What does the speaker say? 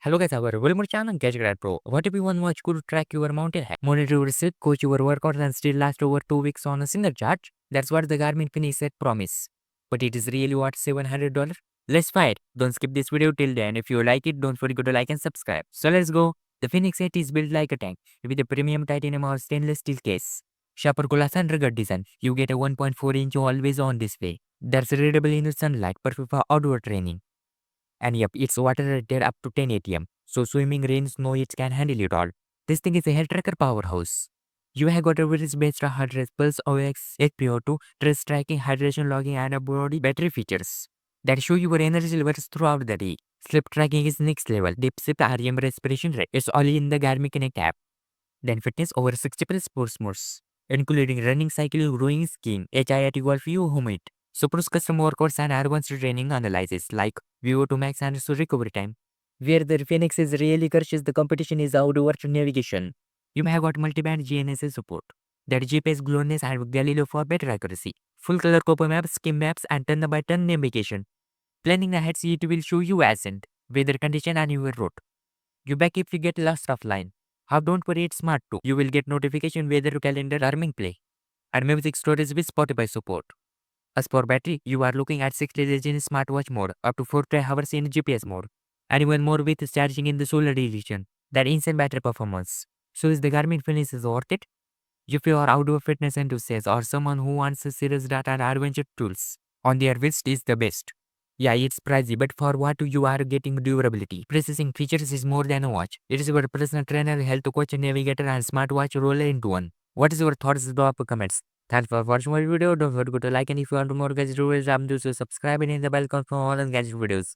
Hello guys, our welcome to channel Gadget Pro. What if you want watch could track your mountain hike, monitor your sleep, coach your workouts and still last over 2 weeks on a single charge? That's what the Garmin Fenix set promise. But it is really what $700? Let's fight. Don't skip this video till the end. If you like it, don't forget to like and subscribe. So let's go. The Fenix 8 is built like a tank with a premium titanium or stainless steel case. Sharper glass and rugged design. You get a 1.4-inch always on display. That's readable in the sunlight, perfect for outdoor training. And yep, it's water rated up to 10 ATM. So swimming, rain, snow, it can handle it all. This thing is a health tracker powerhouse. You have got a wrist-based heart rate, pulse, OX, HPO2, stress tracking, hydration logging, and a body battery features that show your energy levels throughout the day. Sleep tracking is next level. Deep sleep, REM, respiration rate. It's all in the Garmin Connect app. Then fitness over 60 plus sports modes, including running, cycling, rowing, skiing, HIIT golf, you home it. Supports custom workouts and advanced training analysis like VO2 max and so recovery time. Where the Phoenix is really crushes the competition is outdoor navigation. You have got multi-band GNSS support, that GPS GLONASS and Galileo for better accuracy. Full color Copa maps, skim maps and turn by turn navigation. Planning ahead, it will show you ascent, weather condition and your route. You back if you get lost offline. How don't worry, it's smart too. You will get notification weather calendar arming play and music storage with Spotify support. As for battery, you are looking at 60 days in smartwatch mode, up to 40 hours in GPS mode, and even more with charging in the solar edition. That insane battery performance. So is the Garmin Fenix is worth it? If you are outdoor fitness enthusiast or someone who wants a serious data and adventure tools, on their list is the best. Yeah, it's pricey, but for what you are getting durability. Processing features is more than a watch. It is your personal trainer, health coach, navigator, and smartwatch roller into one. What is your thoughts? Drop comments. Thanks for watching my video. Don't forget to like, and if you want more gadget videos, do so subscribe and hit the bell icon for all the gadget videos.